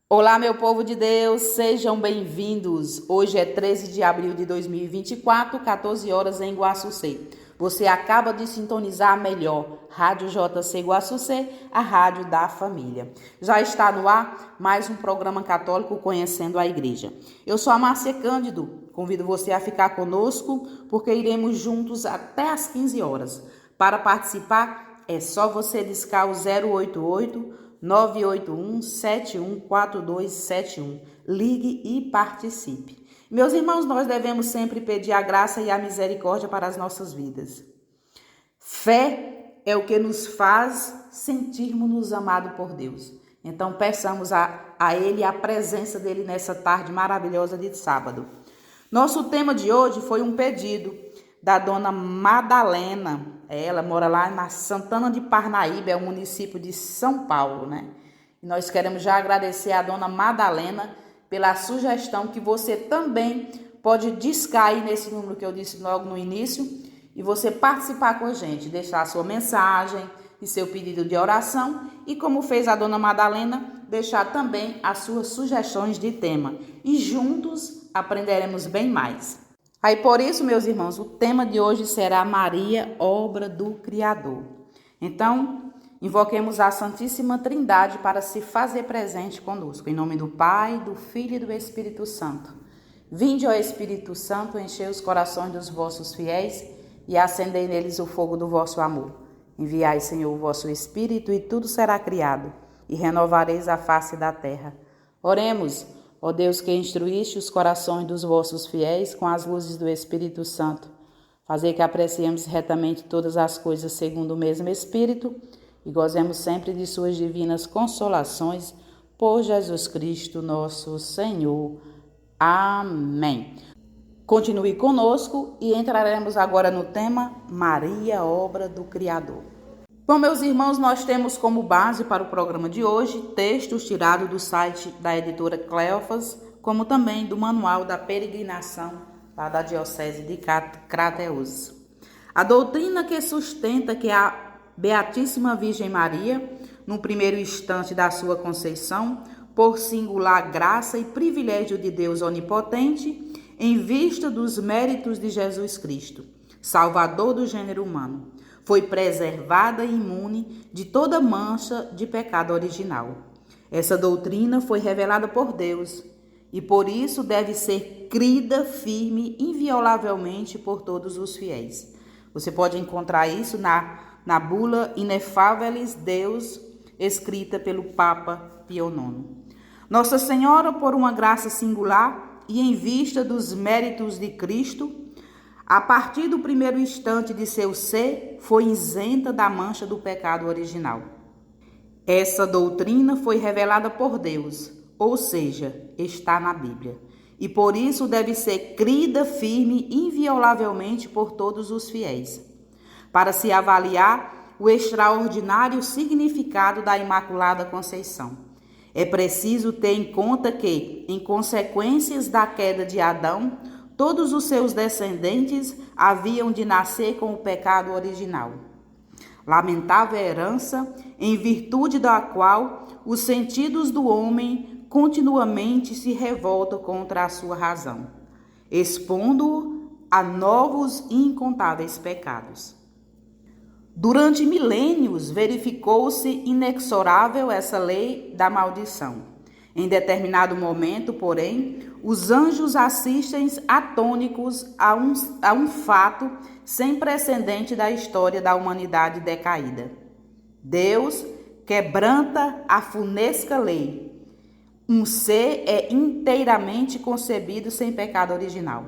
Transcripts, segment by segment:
Olá, meu povo de Deus, sejam bem-vindos. Hoje é 13 de abril de 2024, 14 horas em Guaçucê. Você acaba de sintonizar a melhor Rádio JC Guaçucê, a rádio da família. Já está no ar mais um programa católico Conhecendo a Igreja. Eu sou a Márcia Cândido, convido você a ficar conosco porque iremos juntos até às 15 horas. Para participar, é só você discar o 088 981-714271. Ligue e participe. Meus irmãos, nós devemos sempre pedir a graça e a misericórdia para as nossas vidas. Fé é o que nos faz sentirmos-nos amados por Deus. Então, peçamos a Ele a presença dEle nessa tarde maravilhosa de sábado. Nosso tema de hoje foi um pedido da dona Madalena. Ela mora lá na Santana de Parnaíba, é o município de São Paulo, né? E nós queremos já agradecer a dona Madalena pela sugestão que você também pode discar aí nesse número que eu disse logo no início e você participar com a gente, deixar a sua mensagem e seu pedido de oração e, como fez a dona Madalena, deixar também as suas sugestões de tema e juntos aprenderemos bem mais. Aí, por isso, meus irmãos, o tema de hoje será Maria, obra do Criador. Então, invoquemos a Santíssima Trindade para se fazer presente conosco. Em nome do Pai, do Filho e do Espírito Santo. Vinde, ó Espírito Santo, enchei os corações dos vossos fiéis e acendei neles o fogo do vosso amor. Enviai, Senhor, o vosso Espírito e tudo será criado, e renovareis a face da terra. Oremos. Ó Deus, que instruíste os corações dos vossos fiéis com as luzes do Espírito Santo, fazei que apreciemos retamente todas as coisas segundo o mesmo Espírito e gozemos sempre de suas divinas consolações, por Jesus Cristo, nosso Senhor. Amém. Continue conosco e entraremos agora no tema Maria, obra do Criador. Bom, meus irmãos, nós temos como base para o programa de hoje textos tirados do site da editora Cleofas, como também do Manual da Peregrinação lá da Diocese de Crateús. A doutrina que sustenta que a Beatíssima Virgem Maria, no primeiro instante da sua conceição, por singular graça e privilégio de Deus onipotente, em vista dos méritos de Jesus Cristo, Salvador do gênero humano, foi preservada e imune de toda mancha de pecado original. Essa doutrina foi revelada por Deus e por isso deve ser crida firme inviolavelmente por todos os fiéis. Você pode encontrar isso na bula Inefáveis Deus, escrita pelo Papa Pio IX. Nossa Senhora, por uma graça singular e em vista dos méritos de Cristo, a partir do primeiro instante de seu ser, foi isenta da mancha do pecado original. Essa doutrina foi revelada por Deus, ou seja, está na Bíblia, e por isso deve ser crida firme inviolavelmente por todos os fiéis. Para se avaliar o extraordinário significado da Imaculada Conceição, é preciso ter em conta que, em consequências da queda de Adão, todos os seus descendentes haviam de nascer com o pecado original. Lamentável herança, em virtude da qual os sentidos do homem continuamente se revoltam contra a sua razão, expondo-o a novos e incontáveis pecados. Durante milênios verificou-se inexorável essa lei da maldição. Em determinado momento, porém, os anjos assistem atônicos a um fato sem precedente da história da humanidade decaída. Deus quebranta a funesca lei. Um ser é inteiramente concebido sem pecado original.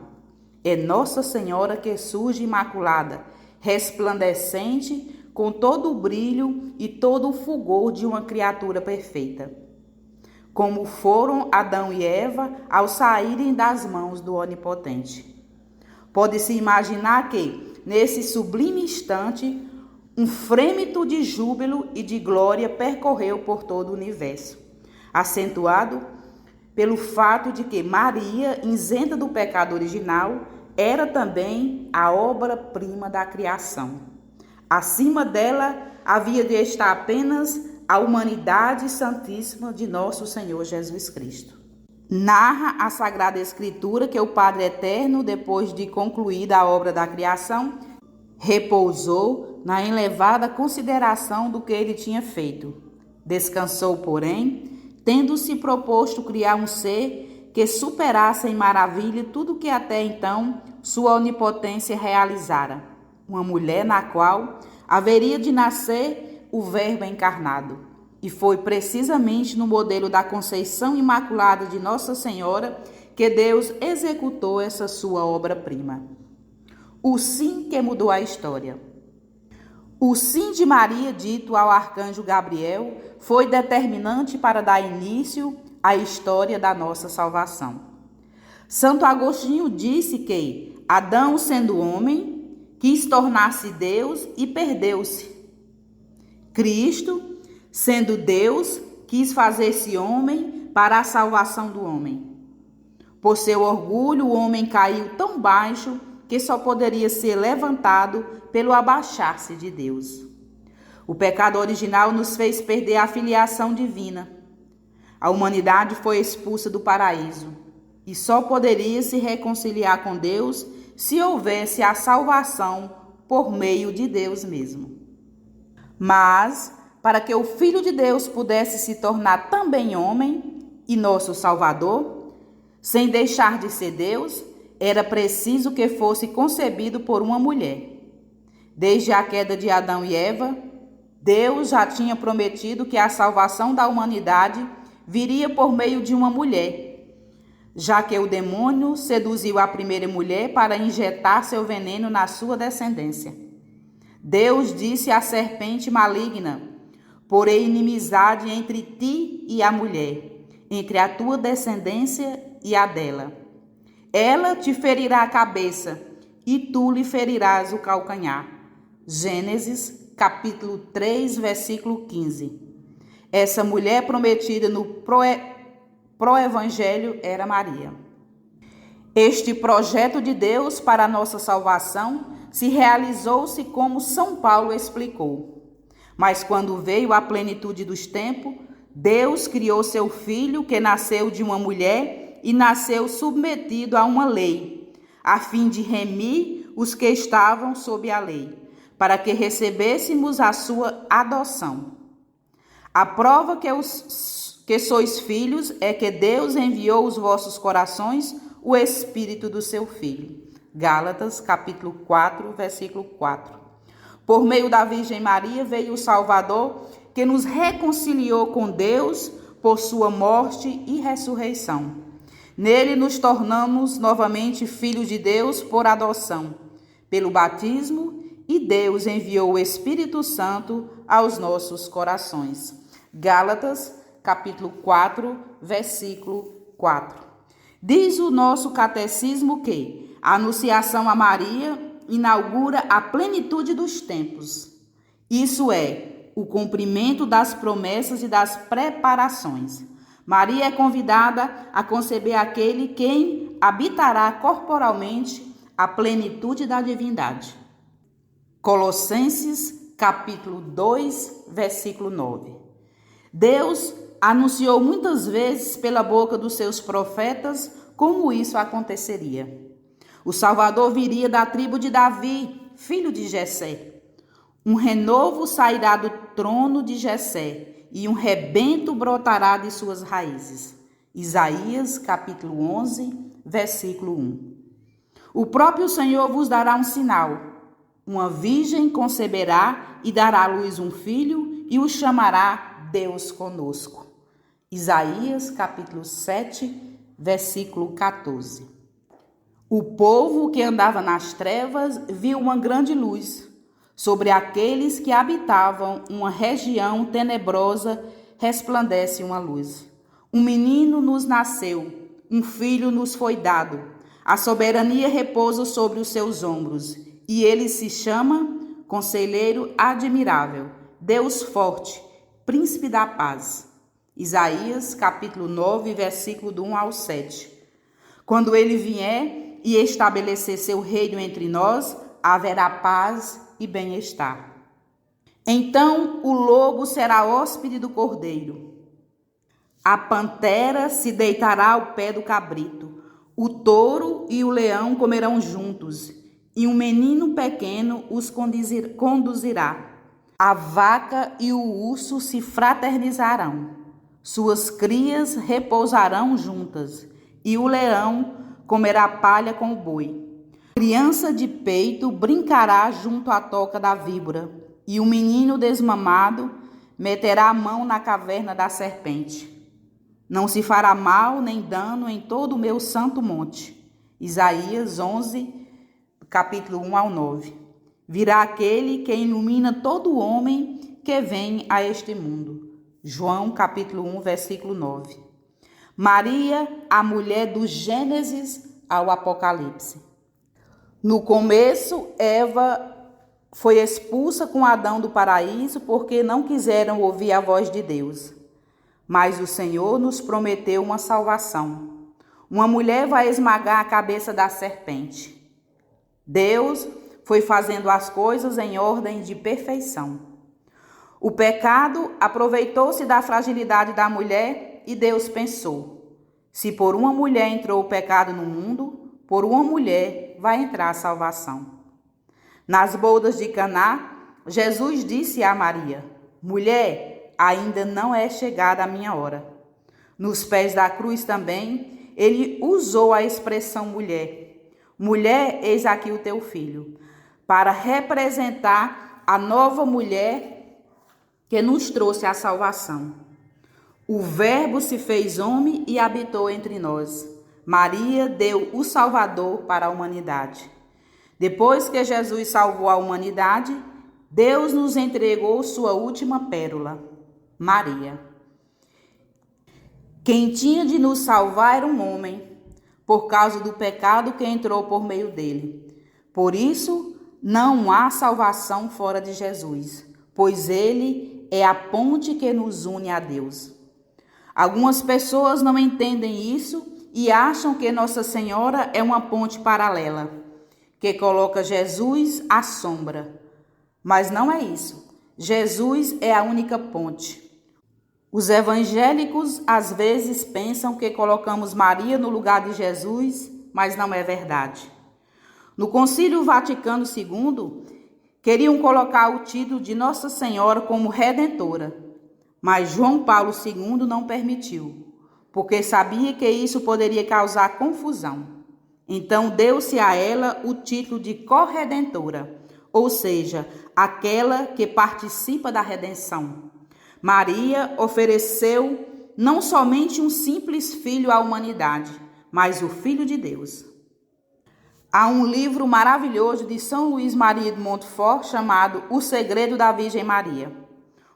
É Nossa Senhora que surge imaculada, resplandecente, com todo o brilho e todo o fulgor de uma criatura perfeita, como foram Adão e Eva ao saírem das mãos do Onipotente. Pode-se imaginar que, nesse sublime instante, um frêmito de júbilo e de glória percorreu por todo o universo, acentuado pelo fato de que Maria, isenta do pecado original, era também a obra-prima da criação. Acima dela havia de estar apenas a humanidade santíssima de nosso Senhor Jesus Cristo. Narra a Sagrada Escritura que o Padre Eterno, depois de concluída a obra da criação, repousou na elevada consideração do que ele tinha feito. Descansou, porém, tendo-se proposto criar um ser que superasse em maravilha tudo que até então sua onipotência realizara. Uma mulher na qual haveria de nascer o Verbo encarnado. E foi precisamente no modelo da Conceição Imaculada de Nossa Senhora que Deus executou essa sua obra-prima. O sim que mudou a história. O sim de Maria, dito ao arcanjo Gabriel, foi determinante para dar início à história da nossa salvação. Santo Agostinho disse que Adão, sendo homem, quis tornar-se Deus e perdeu-se. Cristo, sendo Deus, quis fazer-se homem para a salvação do homem. Por seu orgulho, o homem caiu tão baixo que só poderia ser levantado pelo abaixar-se de Deus. O pecado original nos fez perder a filiação divina. A humanidade foi expulsa do paraíso e só poderia se reconciliar com Deus se houvesse a salvação por meio de Deus mesmo. Mas, para que o Filho de Deus pudesse se tornar também homem e nosso Salvador, sem deixar de ser Deus, era preciso que fosse concebido por uma mulher. Desde a queda de Adão e Eva, Deus já tinha prometido que a salvação da humanidade viria por meio de uma mulher, já que o demônio seduziu a primeira mulher para injetar seu veneno na sua descendência. Deus disse à serpente maligna: porei inimizade entre ti e a mulher, entre a tua descendência e a dela. Ela te ferirá a cabeça e tu lhe ferirás o calcanhar. Gênesis, capítulo 3, versículo 15. Essa mulher prometida no proevangelho era Maria. Este projeto de Deus para a nossa salvação se realizou-se como São Paulo explicou. Mas quando veio a plenitude dos tempos, Deus criou seu Filho, que nasceu de uma mulher e nasceu submetido a uma lei, a fim de remir os que estavam sob a lei, para que recebêssemos a sua adoção. A prova que sois filhos é que Deus enviou aos vossos corações o Espírito do seu Filho. Gálatas, capítulo 4, versículo 4. Por meio da Virgem Maria veio o Salvador, que nos reconciliou com Deus por sua morte e ressurreição. Nele nos tornamos novamente filhos de Deus por adoção, pelo batismo, e Deus enviou o Espírito Santo aos nossos corações. Gálatas, capítulo 4, versículo 4. Diz o nosso catecismo que a anunciação a Maria inaugura a plenitude dos tempos. Isso é, o cumprimento das promessas e das preparações. Maria é convidada a conceber aquele quem habitará corporalmente a plenitude da divindade. Colossenses, capítulo 2, versículo 9. Deus anunciou muitas vezes pela boca dos seus profetas como isso aconteceria. O Salvador viria da tribo de Davi, filho de Jessé. Um renovo sairá do trono de Jessé e um rebento brotará de suas raízes. Isaías, capítulo 11, versículo 1. O próprio Senhor vos dará um sinal. Uma virgem conceberá e dará à luz um filho e o chamará Deus conosco. Isaías, capítulo 7, versículo 14. O povo que andava nas trevas viu uma grande luz. Sobre aqueles que habitavam uma região tenebrosa resplandece uma luz. Um menino nos nasceu, um filho nos foi dado. A soberania repousa sobre os seus ombros, e ele se chama Conselheiro Admirável, Deus Forte, Príncipe da Paz. Isaías, capítulo 9, versículo do 1 ao 7. Quando ele vier e estabelecer seu reino entre nós, haverá paz e bem-estar. Então o lobo será hóspede do cordeiro, a pantera se deitará ao pé do cabrito, o touro e o leão comerão juntos, e um menino pequeno os conduzirá. A vaca e o urso se fraternizarão, suas crias repousarão juntas, e o leão comerá palha com o boi. Criança de peito brincará junto à toca da víbora, e o menino desmamado meterá a mão na caverna da serpente. Não se fará mal nem dano em todo o meu santo monte. Isaías 11, capítulo 1 ao 9. Virá aquele que ilumina todo homem que vem a este mundo. João, capítulo 1, versículo 9. Maria, a mulher do Gênesis ao Apocalipse. No começo, Eva foi expulsa com Adão do paraíso porque não quiseram ouvir a voz de Deus. Mas o Senhor nos prometeu uma salvação. Uma mulher vai esmagar a cabeça da serpente. Deus foi fazendo as coisas em ordem de perfeição. O pecado aproveitou-se da fragilidade da mulher e Deus pensou: se por uma mulher entrou o pecado no mundo, por uma mulher vai entrar a salvação. Nas bodas de Caná, Jesus disse a Maria: mulher, ainda não é chegada a minha hora. Nos pés da cruz também, ele usou a expressão mulher. Mulher, eis aqui o teu filho, para representar a nova mulher que nos trouxe a salvação. O Verbo se fez homem e habitou entre nós. Maria deu o Salvador para a humanidade. Depois que Jesus salvou a humanidade, Deus nos entregou sua última pérola, Maria. Quem tinha de nos salvar era um homem, por causa do pecado que entrou por meio dele. Por isso, não há salvação fora de Jesus, pois ele é a ponte que nos une a Deus. Algumas pessoas não entendem isso e acham que Nossa Senhora é uma ponte paralela, que coloca Jesus à sombra. Mas não é isso. Jesus é a única ponte. Os evangélicos às vezes pensam que colocamos Maria no lugar de Jesus, mas não é verdade. No Concílio Vaticano II, queriam colocar o título de Nossa Senhora como Redentora, mas João Paulo II não permitiu, porque sabia que isso poderia causar confusão. Então deu-se a ela o título de Corredentora, ou seja, aquela que participa da redenção. Maria ofereceu não somente um simples filho à humanidade, mas o Filho de Deus. Há um livro maravilhoso de São Luís Maria de Montfort chamado O Segredo da Virgem Maria.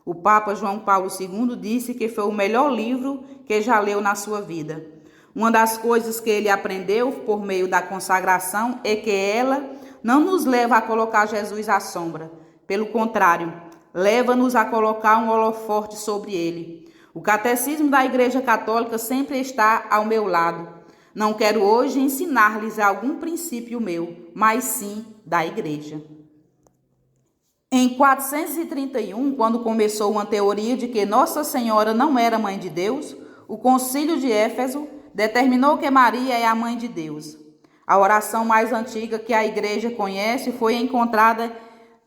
O Papa João Paulo II disse que foi o melhor livro que já leu na sua vida. Uma das coisas que ele aprendeu por meio da consagração é que ela não nos leva a colocar Jesus à sombra. Pelo contrário, leva-nos a colocar um holofote sobre ele. O catecismo da Igreja Católica sempre está ao meu lado. Não quero hoje ensinar-lhes algum princípio meu, mas sim da Igreja. Em 431, quando começou uma teoria de que Nossa Senhora não era mãe de Deus, o Concílio de Éfeso determinou que Maria é a mãe de Deus. A oração mais antiga que a Igreja conhece foi encontrada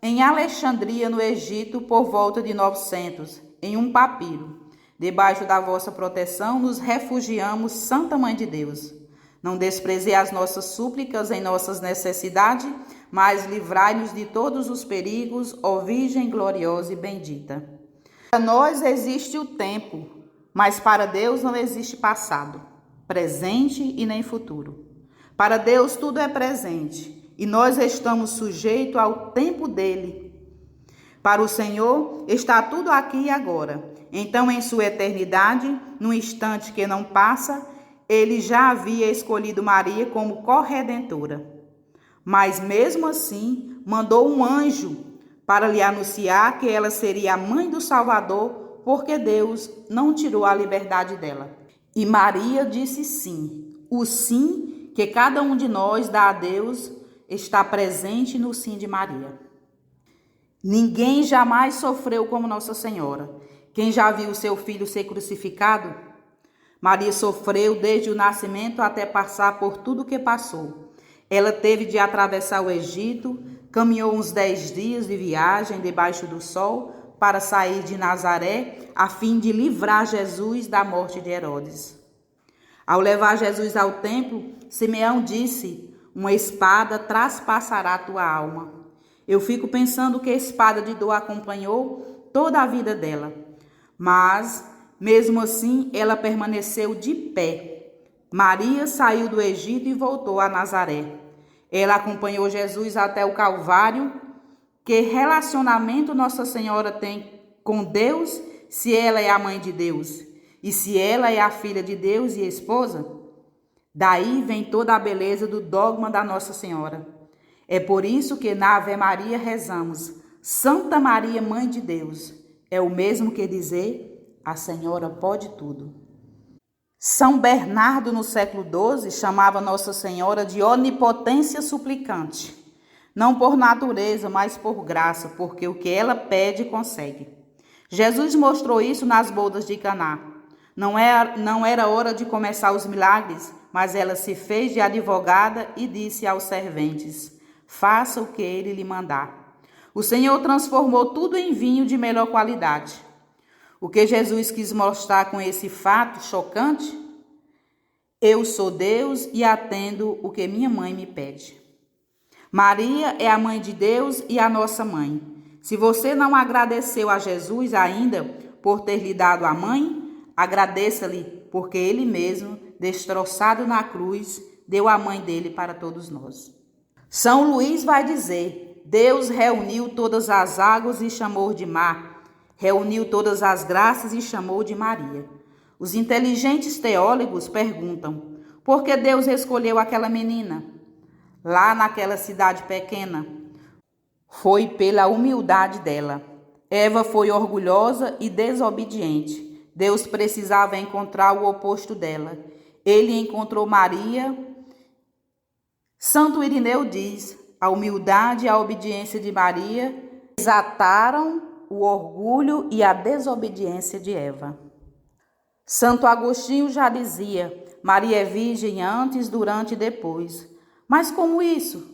em Alexandria, no Egito, por volta de 900, em um papiro. Debaixo da vossa proteção nos refugiamos, Santa Mãe de Deus. Não desprezei as nossas súplicas em nossas necessidades, mas livrai-nos de todos os perigos, ó Virgem gloriosa e bendita. Para nós existe o tempo, mas para Deus não existe passado, presente e nem futuro. Para Deus tudo é presente e nós estamos sujeitos ao tempo dele. Para o Senhor está tudo aqui e agora. Então, em sua eternidade, num instante que não passa, ele já havia escolhido Maria como corredentora. Mas mesmo assim, mandou um anjo para lhe anunciar que ela seria a mãe do Salvador, porque Deus não tirou a liberdade dela. E Maria disse sim. O sim que cada um de nós dá a Deus está presente no sim de Maria. Ninguém jamais sofreu como Nossa Senhora. Quem já viu o seu filho ser crucificado? Maria sofreu desde o nascimento até passar por tudo o que passou. Ela teve de atravessar o Egito, caminhou uns 10 dias de viagem debaixo do sol para sair de Nazaré, a fim de livrar Jesus da morte de Herodes. Ao levar Jesus ao templo, Simeão disse: uma espada traspassará tua alma. Eu fico pensando que a espada de dor acompanhou toda a vida dela. Mas, mesmo assim, ela permaneceu de pé. Maria saiu do Egito e voltou a Nazaré. Ela acompanhou Jesus até o Calvário. Que relacionamento Nossa Senhora tem com Deus, se ela é a mãe de Deus? E se ela é a filha de Deus e esposa? Daí vem toda a beleza do dogma da Nossa Senhora. É por isso que na Ave Maria rezamos: Santa Maria, Mãe de Deus. É o mesmo que dizer: a Senhora pode tudo. São Bernardo, no século XII, chamava Nossa Senhora de onipotência suplicante. Não por natureza, mas por graça, porque o que ela pede, consegue. Jesus mostrou isso nas bodas de Caná. Não era hora de começar os milagres, mas ela se fez de advogada e disse aos serventes: faça o que ele lhe mandar. O Senhor transformou tudo em vinho de melhor qualidade. O que Jesus quis mostrar com esse fato chocante? Eu sou Deus e atendo o que minha mãe me pede. Maria é a mãe de Deus e a nossa mãe. Se você não agradeceu a Jesus ainda por ter lhe dado a mãe, agradeça-lhe, porque ele mesmo, destroçado na cruz, deu a mãe dele para todos nós. São Luís vai dizer: Deus reuniu todas as águas e chamou de mar, reuniu todas as graças e chamou de Maria. Os inteligentes teólogos perguntam: por que Deus escolheu aquela menina? Lá naquela cidade pequena, foi pela humildade dela. Eva foi orgulhosa e desobediente. Deus precisava encontrar o oposto dela. Ele encontrou Maria. Santo Irineu diz: a humildade e a obediência de Maria desataram o orgulho e a desobediência de Eva. Santo Agostinho já dizia: Maria é virgem antes, durante e depois. Mas como isso?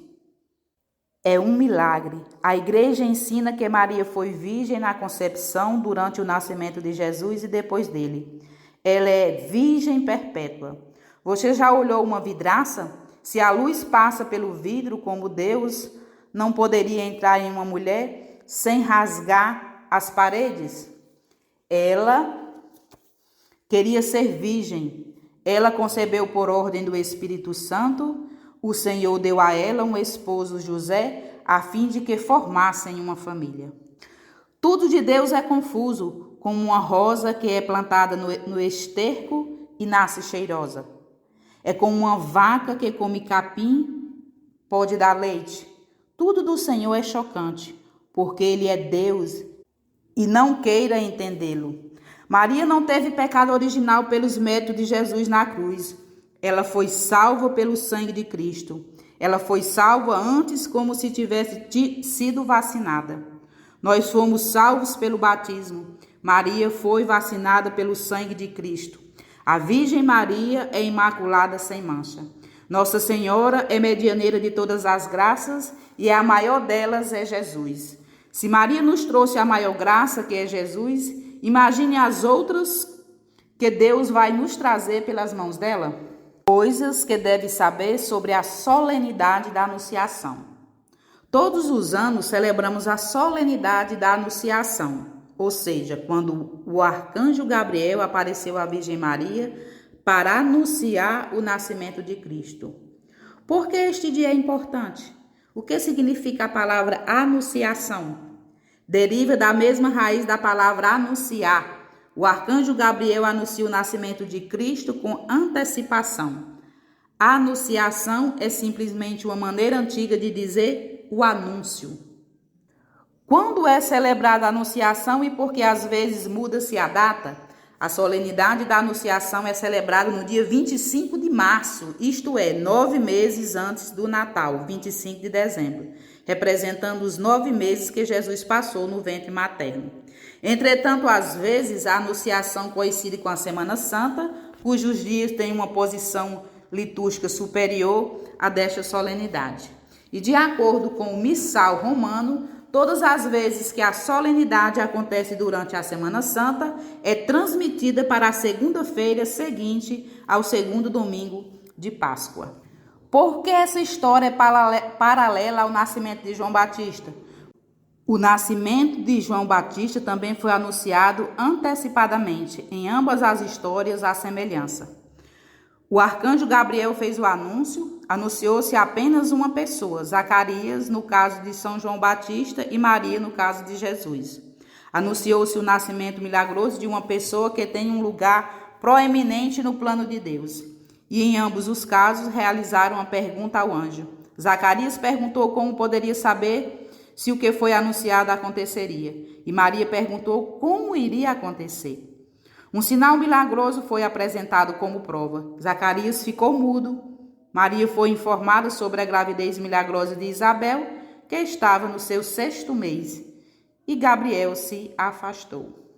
É um milagre. A igreja ensina que Maria foi virgem na concepção, durante o nascimento de Jesus e depois dele. Ela é virgem perpétua. Você já olhou uma vidraça? Se a luz passa pelo vidro, como Deus, não poderia entrar em uma mulher sem rasgar as paredes? Ela queria ser virgem. Ela concebeu por ordem do Espírito Santo. O Senhor deu a ela um esposo, José, a fim de que formassem uma família. Tudo de Deus é confuso, como uma rosa que é plantada no esterco e nasce cheirosa. É como uma vaca que come capim, pode dar leite. Tudo do Senhor é chocante, porque Ele é Deus e não queira entendê-lo. Maria não teve pecado original pelos méritos de Jesus na cruz. Ela foi salva pelo sangue de Cristo. Ela foi salva antes, como se tivesse sido vacinada. Nós fomos salvos pelo batismo. Maria foi vacinada pelo sangue de Cristo. A Virgem Maria é imaculada sem mancha. Nossa Senhora é medianeira de todas as graças e a maior delas é Jesus. Se Maria nos trouxe a maior graça, que é Jesus, imagine as outras que Deus vai nos trazer pelas mãos dela. Coisas que deve saber sobre a solenidade da Anunciação. Todos os anos celebramos a solenidade da Anunciação, ou seja, quando o arcanjo Gabriel apareceu à Virgem Maria para anunciar o nascimento de Cristo. Por que este dia é importante? O que significa a palavra anunciação? Deriva da mesma raiz da palavra anunciar. O arcanjo Gabriel anuncia o nascimento de Cristo com antecipação. A anunciação é simplesmente uma maneira antiga de dizer o anúncio. Quando é celebrada a anunciação e por que às vezes muda-se a data? A solenidade da anunciação é celebrada no dia 25 de março, isto é, 9 meses antes do Natal, 25 de dezembro, representando os 9 meses que Jesus passou no ventre materno. Entretanto, às vezes, a anunciação coincide com a Semana Santa, cujos dias têm uma posição litúrgica superior à desta solenidade. E de acordo com o missal romano, todas as vezes que a solenidade acontece durante a Semana Santa, é transmitida para a segunda-feira seguinte ao segundo domingo de Páscoa. Por que essa história é paralela ao nascimento de João Batista? O nascimento de João Batista também foi anunciado antecipadamente. Em ambas as histórias há semelhança. O arcanjo Gabriel fez o anúncio, anunciou-se apenas uma pessoa, Zacarias, no caso de São João Batista, e Maria, no caso de Jesus. Anunciou-se o nascimento milagroso de uma pessoa que tem um lugar proeminente no plano de Deus. E em ambos os casos realizaram uma pergunta ao anjo. Zacarias perguntou como poderia saber se o que foi anunciado aconteceria. E Maria perguntou como iria acontecer. Um sinal milagroso foi apresentado como prova. Zacarias ficou mudo. Maria foi informada sobre a gravidez milagrosa de Isabel, que estava no seu 6º mês. E Gabriel se afastou.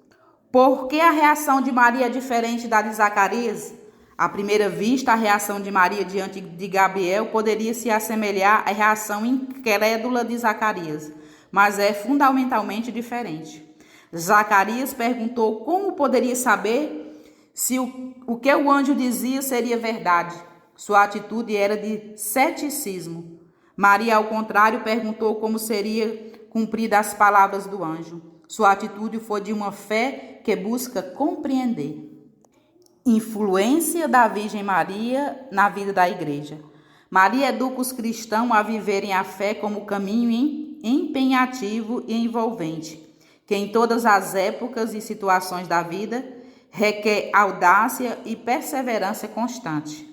Por que a reação de Maria é diferente da de Zacarias? À primeira vista, a reação de Maria diante de Gabriel poderia se assemelhar à reação incrédula de Zacarias, mas é fundamentalmente diferente. Zacarias perguntou como poderia saber se o que o anjo dizia seria verdade. Sua atitude era de ceticismo. Maria, ao contrário, perguntou como seria cumprida as palavras do anjo. Sua atitude foi de uma fé que busca compreender. Influência da Virgem Maria na vida da Igreja. Maria educa os cristãos a viverem a fé como caminho empenhativo e envolvente, que em todas as épocas e situações da vida requer audácia e perseverança constante.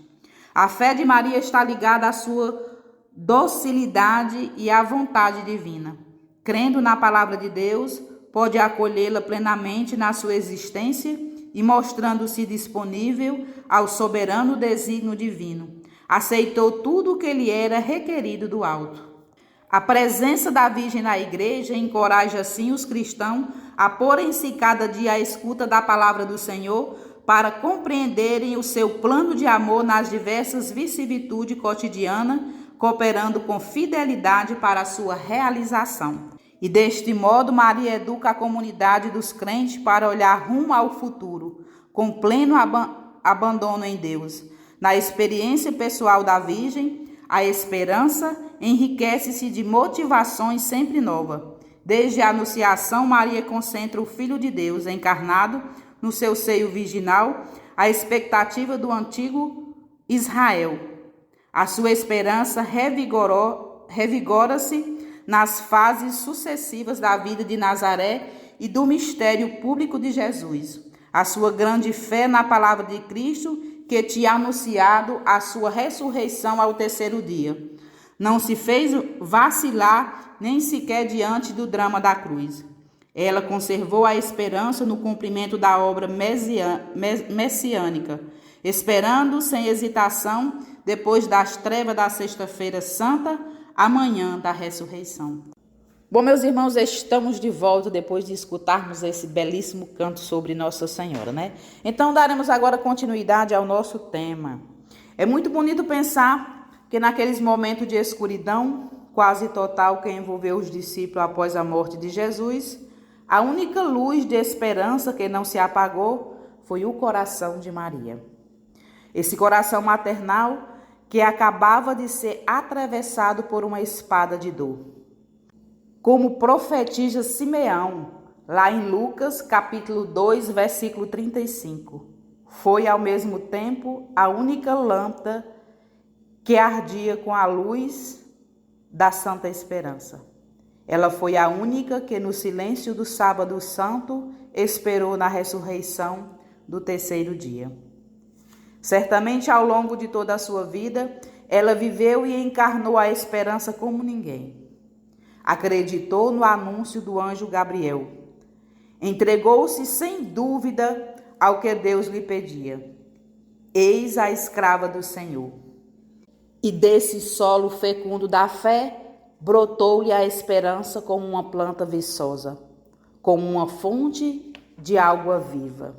A fé de Maria está ligada à sua docilidade e à vontade divina. Crendo na palavra de Deus, pode acolhê-la plenamente na sua existência e mostrando-se disponível ao soberano desígnio divino. Aceitou tudo o que lhe era requerido do alto. A presença da Virgem na Igreja encoraja, assim, os cristãos a porem-se cada dia à escuta da palavra do Senhor para compreenderem o seu plano de amor nas diversas vicissitudes cotidianas, cooperando com fidelidade para a sua realização. E deste modo, Maria educa a comunidade dos crentes para olhar rumo ao futuro, com pleno abandono em Deus. Na experiência pessoal da Virgem, a esperança enriquece-se de motivações sempre novas. Desde a anunciação, Maria concentra o Filho de Deus encarnado no seu seio virginal, a expectativa do antigo Israel. A sua esperança revigora-se nas fases sucessivas da vida de Nazaré e do mistério público de Jesus. A sua grande fé na palavra de Cristo, que tinha anunciado a sua ressurreição ao 3º dia. Não se fez vacilar nem sequer diante do drama da cruz. Ela conservou a esperança no cumprimento da obra messiânica, esperando sem hesitação, depois das trevas da Sexta-feira Santa, a manhã da ressurreição. Bom, meus irmãos, estamos de volta depois de escutarmos esse belíssimo canto sobre Nossa Senhora, né? Então, daremos agora continuidade ao nosso tema. É muito bonito pensar que naqueles momentos de escuridão quase total que envolveu os discípulos após a morte de Jesus, a única luz de esperança que não se apagou foi o coração de Maria. Esse coração maternal que acabava de ser atravessado por uma espada de dor. Como profetiza Simeão, lá em Lucas, capítulo 2, versículo 35. Foi, ao mesmo tempo, a única lâmpada que ardia com a luz da Santa Esperança. Ela foi a única que, no silêncio do Sábado Santo, esperou na ressurreição do 3º dia. Certamente, ao longo de toda a sua vida, ela viveu e encarnou a esperança como ninguém. Acreditou no anúncio do anjo Gabriel. Entregou-se sem dúvida ao que Deus lhe pedia. Eis a escrava do Senhor. E desse solo fecundo da fé, brotou-lhe a esperança como uma planta viçosa, como uma fonte de água viva.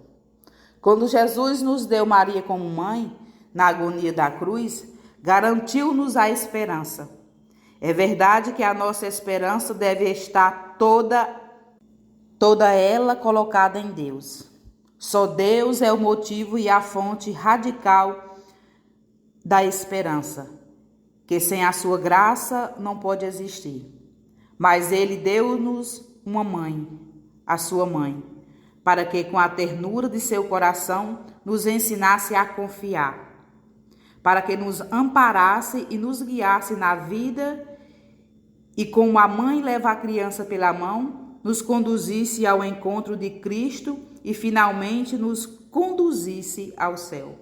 Quando Jesus nos deu Maria como mãe, na agonia da cruz, garantiu-nos a esperança. É verdade que a nossa esperança deve estar toda ela colocada em Deus. Só Deus é o motivo e a fonte radical da esperança, que sem a sua graça não pode existir. Mas Ele deu-nos uma mãe, a sua mãe, para que com a ternura de seu coração nos ensinasse a confiar, para que nos amparasse e nos guiasse na vida e como a mãe leva a criança pela mão, nos conduzisse ao encontro de Cristo e finalmente nos conduzisse ao céu.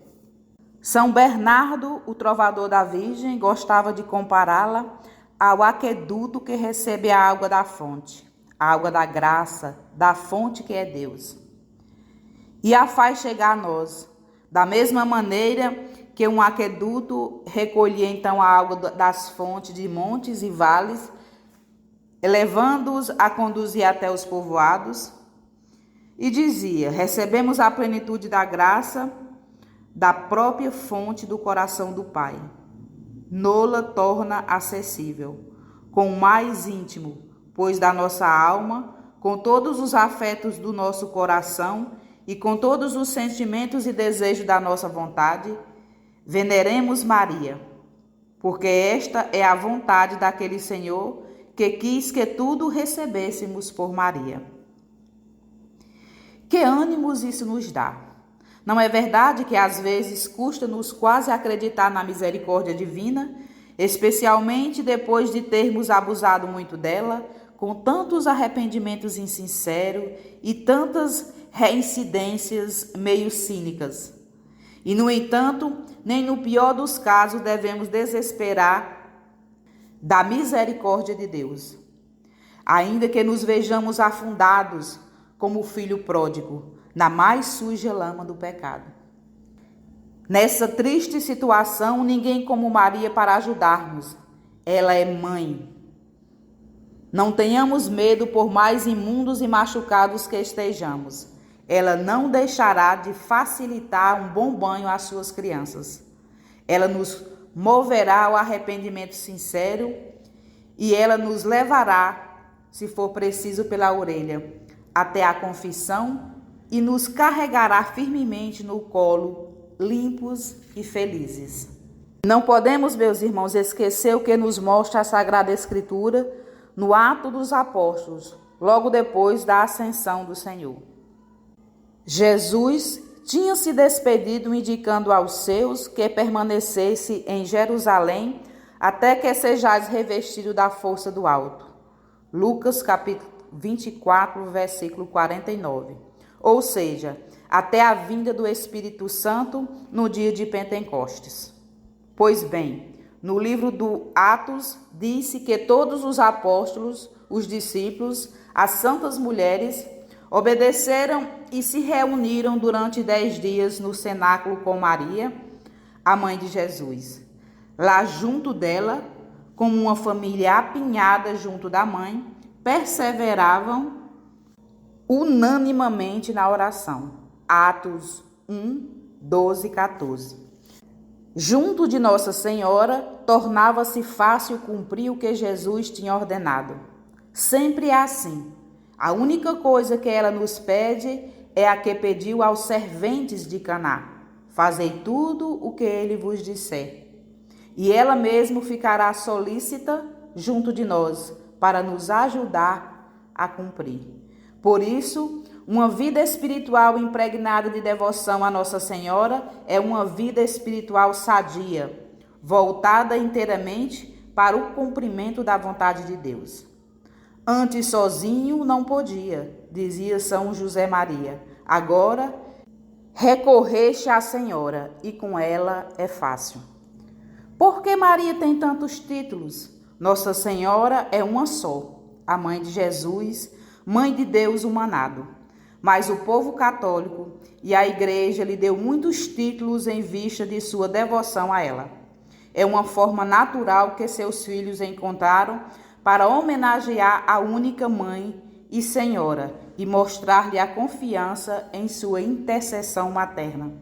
São Bernardo, o trovador da Virgem, gostava de compará-la ao aqueduto que recebe a água da fonte, a água da graça, da fonte que é Deus, e a faz chegar a nós, da mesma maneira que um aqueduto recolhia então a água das fontes de montes e vales, levando-os a conduzir até os povoados, e dizia: recebemos a plenitude da graça da própria fonte do coração do Pai. Nola torna acessível, com o mais íntimo, pois da nossa alma, com todos os afetos do nosso coração e com todos os sentimentos e desejos da nossa vontade, veneremos Maria, porque esta é a vontade daquele Senhor que quis que tudo recebêssemos por Maria. Que ânimos isso nos dá! Não é verdade que às vezes custa-nos quase acreditar na misericórdia divina, especialmente depois de termos abusado muito dela, com tantos arrependimentos insinceros e tantas reincidências meio cínicas. E, no entanto, nem no pior dos casos devemos desesperar da misericórdia de Deus, ainda que nos vejamos afundados como o filho pródigo na mais suja lama do pecado. Nessa triste situação, ninguém como Maria para ajudar-nos. Ela é mãe. Não tenhamos medo, por mais imundos e machucados que estejamos. Ela não deixará de facilitar um bom banho às suas crianças. Ela nos moverá ao arrependimento sincero e ela nos levará, se for preciso, pela orelha, até a confissão e nos carregará firmemente no colo, limpos e felizes. Não podemos, meus irmãos, esquecer o que nos mostra a Sagrada Escritura no Atos dos Apóstolos, logo depois da ascensão do Senhor. Jesus tinha se despedido, indicando aos seus que permanecesse em Jerusalém até que sejais revestido da força do alto. Lucas capítulo 24, versículo 49. Ou seja, até a vinda do Espírito Santo no dia de Pentecostes. Pois bem, no livro do Atos, disse que todos os apóstolos, os discípulos, as santas mulheres, obedeceram e se reuniram durante 10 dias no cenáculo com Maria, a mãe de Jesus. Lá junto dela, como uma família apinhada junto da mãe, perseveravam unanimamente na oração. Atos 1, 12 e 14. Junto de Nossa Senhora, tornava-se fácil cumprir o que Jesus tinha ordenado. Sempre é assim. A única coisa que ela nos pede é a que pediu aos serventes de Caná: fazei tudo o que ele vos disser. E ela mesma ficará solícita junto de nós para nos ajudar a cumprir. Por isso, uma vida espiritual impregnada de devoção a Nossa Senhora é uma vida espiritual sadia, voltada inteiramente para o cumprimento da vontade de Deus. Antes sozinho não podia, dizia São José Maria. Agora, recorreste à Senhora e com ela é fácil. Por que Maria tem tantos títulos? Nossa Senhora é uma só, a mãe de Jesus, mãe de Deus humanado. Mas o povo católico e a igreja lhe deu muitos títulos em vista de sua devoção a ela. É uma forma natural que seus filhos encontraram para homenagear a única mãe e senhora e mostrar-lhe a confiança em sua intercessão materna.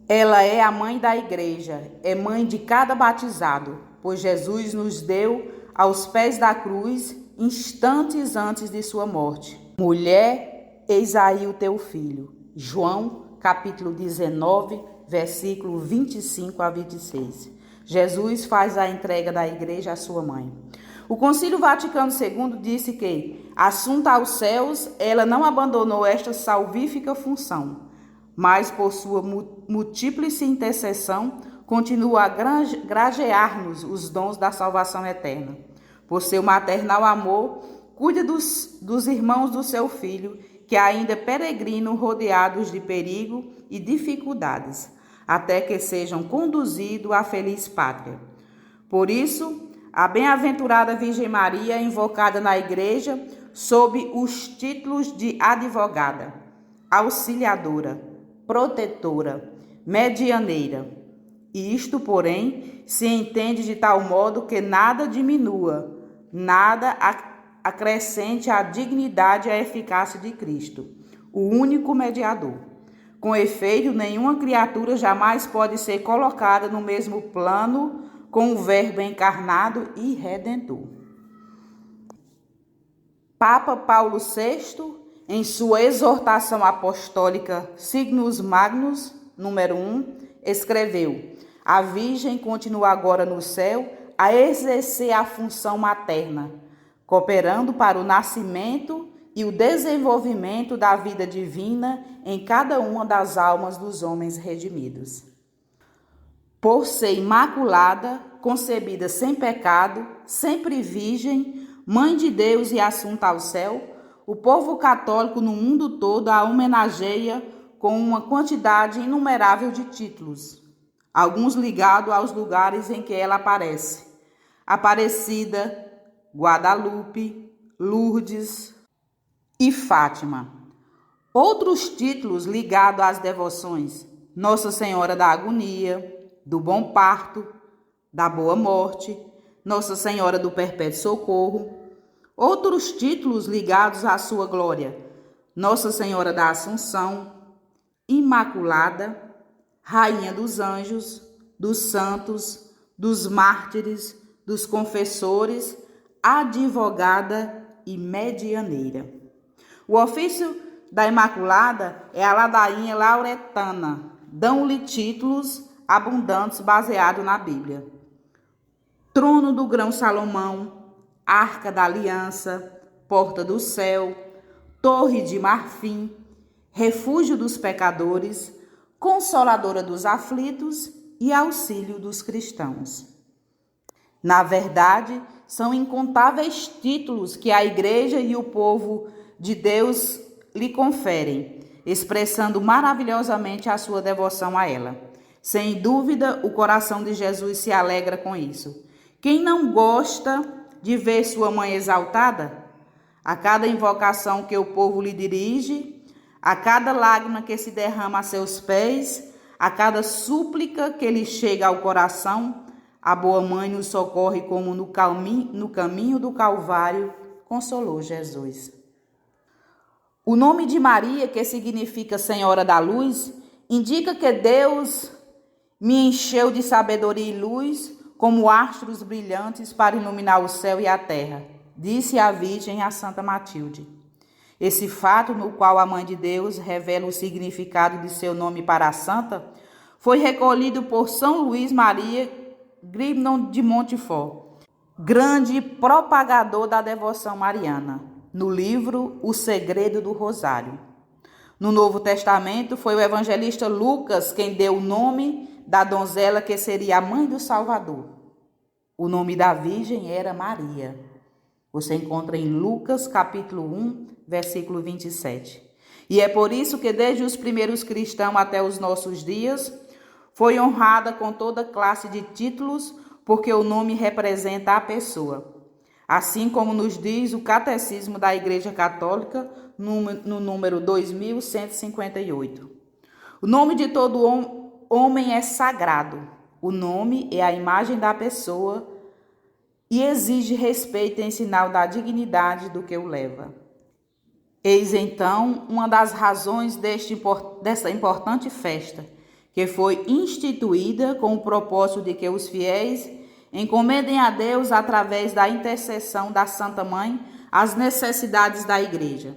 Ela é a mãe da igreja, é mãe de cada batizado, pois Jesus nos deu aos pés da cruz instantes antes de sua morte. Mulher, eis aí o teu filho. João, capítulo 19, versículo 25 a 26. Jesus faz a entrega da igreja à sua mãe. O Concílio Vaticano II disse que, assunta aos céus, ela não abandonou esta salvífica função, mas por sua múltiplice intercessão continua a grajear-nos os dons da salvação eterna. Por seu maternal amor, cuida dos irmãos do seu filho, que ainda peregrinam rodeados de perigo e dificuldades, até que sejam conduzidos à feliz pátria. Por isso, a bem-aventurada Virgem Maria é invocada na Igreja sob os títulos de advogada, auxiliadora, protetora, medianeira. E isto, porém, se entende de tal modo que nada diminua, nada acrescente à dignidade e à eficácia de Cristo, o único mediador. Com efeito, nenhuma criatura jamais pode ser colocada no mesmo plano com o Verbo encarnado e redentor. Papa Paulo VI, em sua exortação apostólica Signus Magnus, número 1, escreveu: a Virgem continua agora no céu a exercer a função materna, cooperando para o nascimento e o desenvolvimento da vida divina em cada uma das almas dos homens redimidos. Por ser imaculada, concebida sem pecado, sempre virgem, mãe de Deus e assunta ao céu, o povo católico no mundo todo a homenageia com uma quantidade inumerável de títulos, alguns ligados aos lugares em que ela aparece: Aparecida, Guadalupe, Lourdes e Fátima. Outros títulos ligados às devoções: Nossa Senhora da Agonia, do Bom Parto, da Boa Morte, Nossa Senhora do Perpétuo Socorro. Outros títulos ligados à sua glória: Nossa Senhora da Assunção, Imaculada, Rainha dos Anjos, dos Santos, dos Mártires, dos Confessores, Advogada e Medianeira. O ofício da Imaculada é a ladainha lauretana. Dão-lhe títulos abundantes baseados na Bíblia: Trono do Grão Salomão, Arca da Aliança, Porta do Céu, Torre de Marfim, Refúgio dos Pecadores, Consoladora dos Aflitos e Auxílio dos Cristãos. Na verdade, são incontáveis títulos que a Igreja e o povo de Deus lhe conferem, expressando maravilhosamente a sua devoção a ela. Sem dúvida, o coração de Jesus se alegra com isso. Quem não gosta de ver sua mãe exaltada? A cada invocação que o povo lhe dirige, a cada lágrima que se derrama a seus pés, a cada súplica que lhe chega ao coração, a boa mãe nos socorre como no caminho do Calvário consolou Jesus. O nome de Maria, que significa Senhora da Luz, indica que Deus me encheu de sabedoria e luz, como astros brilhantes para iluminar o céu e a terra, disse a Virgem a Santa Matilde. Esse fato, no qual a Mãe de Deus revela o significado de seu nome para a santa, foi recolhido por São Luís Maria Grignon de Montfort, grande propagador da devoção mariana, no livro O Segredo do Rosário. No Novo Testamento, foi o evangelista Lucas quem deu o nome da donzela que seria a mãe do Salvador. O nome da Virgem era Maria. Você encontra em Lucas, capítulo 1, versículo 27. E é por isso que desde os primeiros cristãos até os nossos dias, foi honrada com toda classe de títulos, porque o nome representa a pessoa. Assim como nos diz o Catecismo da Igreja Católica, no número 2158. O nome de todo homem é sagrado. O nome é a imagem da pessoa e exige respeito em sinal da dignidade do que o leva. Eis então uma das razões dessa importante festa, que foi instituída com o propósito de que os fiéis encomendem a Deus, através da intercessão da Santa Mãe, as necessidades da Igreja.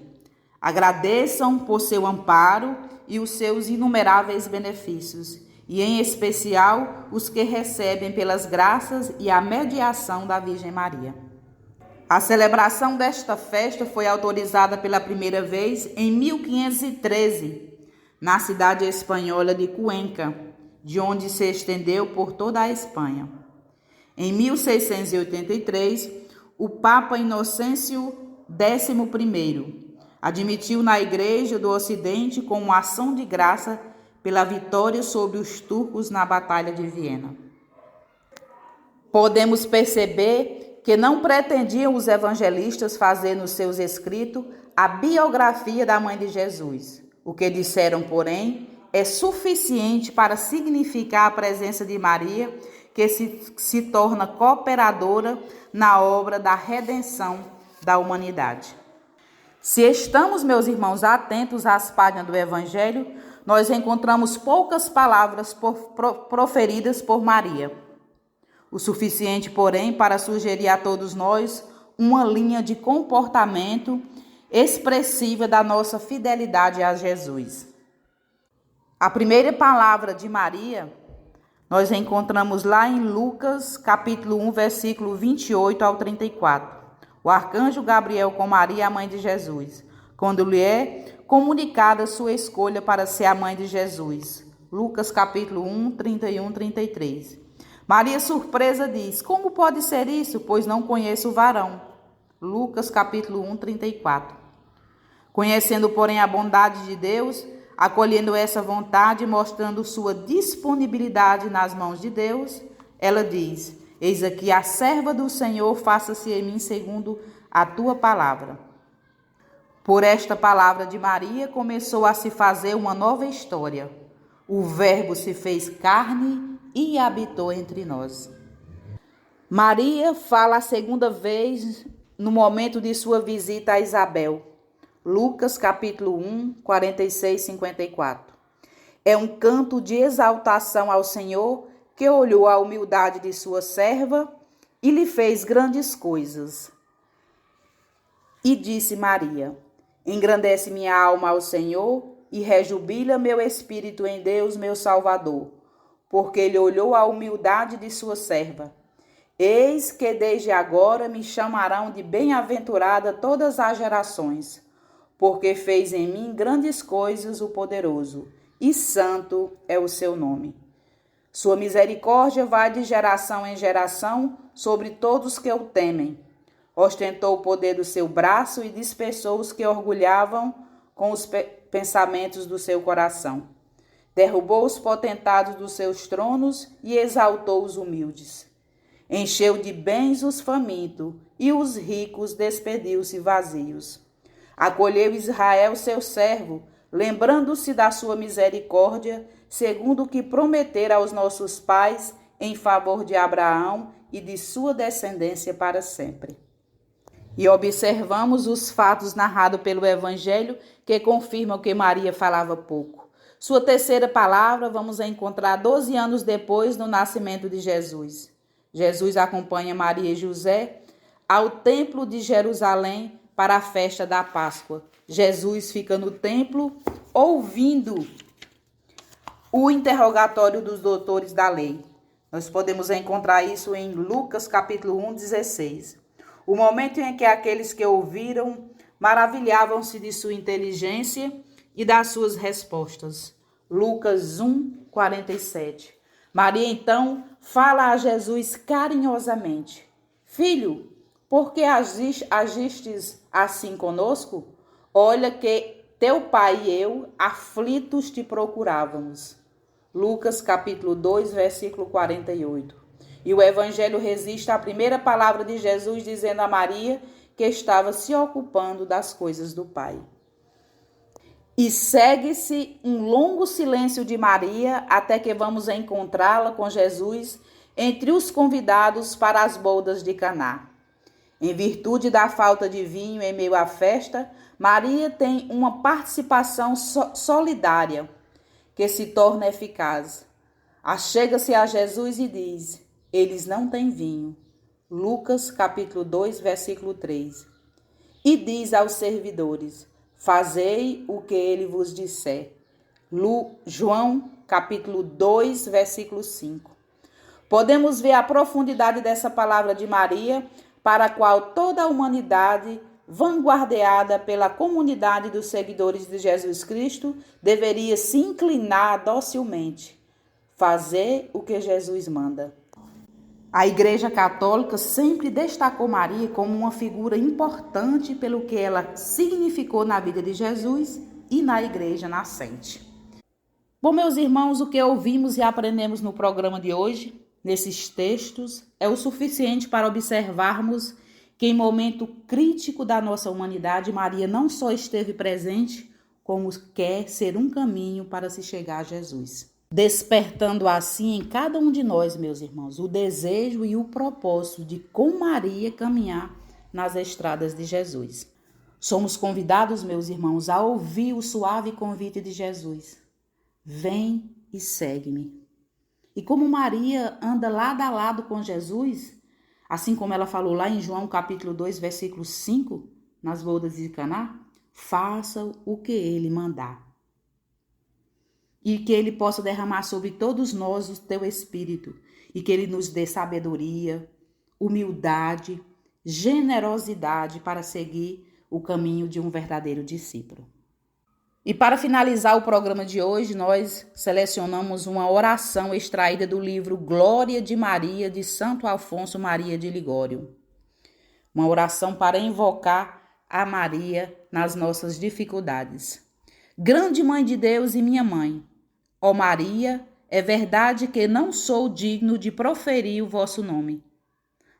Agradeçam por seu amparo e os seus inumeráveis benefícios, e em especial os que recebem pelas graças e a mediação da Virgem Maria. A celebração desta festa foi autorizada pela primeira vez em 1513, na cidade espanhola de Cuenca, de onde se estendeu por toda a Espanha. Em 1683, o Papa Inocêncio XI admitiu na Igreja do Ocidente como ação de graça pela vitória sobre os turcos na Batalha de Viena. Podemos perceber que não pretendiam os evangelistas fazer nos seus escritos a biografia da Mãe de Jesus. O que disseram, porém, é suficiente para significar a presença de Maria, que se torna cooperadora na obra da redenção da humanidade. Se estamos, meus irmãos, atentos às páginas do Evangelho, nós encontramos poucas palavras proferidas por Maria. O suficiente, porém, para sugerir a todos nós uma linha de comportamento expressiva da nossa fidelidade a Jesus. A primeira palavra de Maria nós encontramos lá em Lucas, capítulo 1, versículo 28 ao 34. O arcanjo Gabriel com Maria, a mãe de Jesus, quando lhe é comunicada sua escolha para ser a mãe de Jesus. Lucas, capítulo 1, 31, 33. Maria, surpresa, diz: como pode ser isso, pois não conheço o varão? Lucas, capítulo 1, 34. Conhecendo, porém, a bondade de Deus, acolhendo essa vontade, mostrando sua disponibilidade nas mãos de Deus, ela diz: eis aqui a serva do Senhor, faça-se em mim segundo a tua palavra. Por esta palavra de Maria começou a se fazer uma nova história. O Verbo se fez carne e habitou entre nós. Maria fala a segunda vez no momento de sua visita a Isabel. Lucas capítulo 1, 46, 54. É um canto de exaltação ao Senhor, que olhou a humildade de sua serva e lhe fez grandes coisas. E disse Maria: engrandece minha alma ao Senhor e rejubila meu espírito em Deus, meu Salvador, porque ele olhou a humildade de sua serva. Eis que desde agora me chamarão de bem-aventurada todas as gerações, porque fez em mim grandes coisas o poderoso, e santo é o seu nome. Sua misericórdia vai de geração em geração sobre todos que o temem. Ostentou o poder do seu braço e dispersou os que orgulhavam com os pensamentos do seu coração. Derrubou os potentados dos seus tronos e exaltou os humildes. Encheu de bens os famintos e os ricos despediu-se vazios. Acolheu Israel, seu servo, lembrando-se da sua misericórdia, segundo o que prometera aos nossos pais, em favor de Abraão e de sua descendência para sempre. E observamos os fatos narrados pelo Evangelho, que confirmam que Maria falava pouco. Sua terceira palavra vamos encontrar 12 anos depois do nascimento de Jesus. Jesus acompanha Maria e José ao templo de Jerusalém para a festa da Páscoa. Jesus fica no templo ouvindo o interrogatório dos doutores da lei. Nós podemos encontrar isso em Lucas capítulo 1, 16. O momento em que aqueles que ouviram maravilhavam-se de sua inteligência e das suas respostas. Lucas 1, 47. Maria então fala a Jesus carinhosamente: filho, por que agistes assim conosco? Olha que teu pai e eu, aflitos, te procurávamos. Lucas capítulo 2, versículo 48. E o Evangelho resiste à primeira palavra de Jesus, dizendo a Maria que estava se ocupando das coisas do Pai. E segue-se um longo silêncio de Maria até que vamos encontrá-la com Jesus entre os convidados para as bodas de Caná. Em virtude da falta de vinho em meio à festa, Maria tem uma participação solidária que se torna eficaz. Achega-se a Jesus e diz: eles não têm vinho. Lucas capítulo 2, versículo 3. E diz aos servidores: fazei o que ele vos disser. João capítulo 2, versículo 5. Podemos ver a profundidade dessa palavra de Maria, para a qual toda a humanidade, vanguardeada pela comunidade dos seguidores de Jesus Cristo, deveria se inclinar docilmente, fazer o que Jesus manda. A Igreja Católica sempre destacou Maria como uma figura importante pelo que ela significou na vida de Jesus e na Igreja nascente. Bom, meus irmãos, o que ouvimos e aprendemos no programa de hoje, nesses textos, é o suficiente para observarmos que em momento crítico da nossa humanidade, Maria não só esteve presente, como quer ser um caminho para se chegar a Jesus. Despertando assim em cada um de nós, meus irmãos, o desejo e o propósito de com Maria caminhar nas estradas de Jesus. Somos convidados, meus irmãos, a ouvir o suave convite de Jesus. Vem e segue-me. E como Maria anda lado a lado com Jesus, assim como ela falou lá em João capítulo 2, versículo 5, nas bodas de Caná, faça o que ele mandar. E que ele possa derramar sobre todos nós o teu Espírito, e que ele nos dê sabedoria, humildade, generosidade para seguir o caminho de um verdadeiro discípulo. E para finalizar o programa de hoje, nós selecionamos uma oração extraída do livro Glória de Maria, de Santo Afonso Maria de Ligório. Uma oração para invocar a Maria nas nossas dificuldades. Grande Mãe de Deus e minha mãe, ó Maria, é verdade que não sou digno de proferir o vosso nome.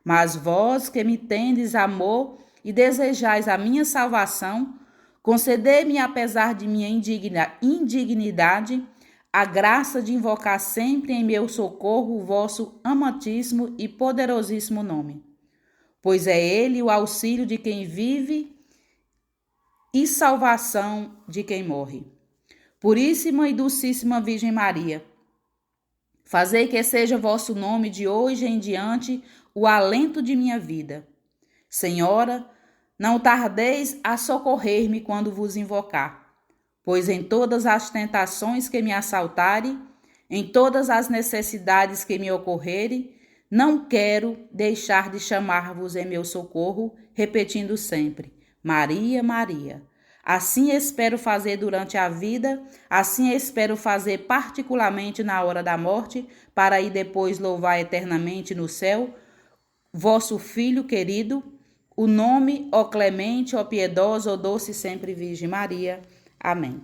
Mas vós que me tendes amor e desejais a minha salvação, concedei-me, apesar de minha indignidade, a graça de invocar sempre em meu socorro o vosso amantíssimo e poderosíssimo nome. Pois é ele o auxílio de quem vive e salvação de quem morre. Puríssima e Dulcíssima Virgem Maria, fazei que seja vosso nome de hoje em diante o alento de minha vida. Senhora, não tardeis a socorrer-me quando vos invocar, pois em todas as tentações que me assaltarem, em todas as necessidades que me ocorrerem, não quero deixar de chamar-vos em meu socorro, repetindo sempre: Maria, Maria. Assim espero fazer durante a vida, assim espero fazer particularmente na hora da morte, para aí depois louvar eternamente no céu vosso Filho querido, o nome, ó clemente, ó piedosa, ó doce sempre Virgem Maria. Amém.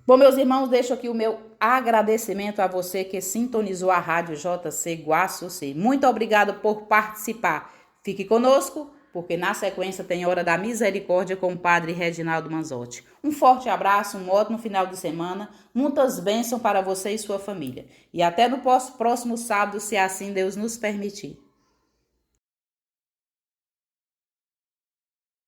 Bom, meus irmãos, deixo aqui o meu agradecimento a você que sintonizou a Rádio JC Guaçuci. Muito obrigado por participar. Fique conosco, porque na sequência tem Hora da Misericórdia com o Padre Reginaldo Manzotti. Um forte abraço, um ótimo final de semana, muitas bênçãos para você e sua família. E até no próximo sábado, se assim Deus nos permitir.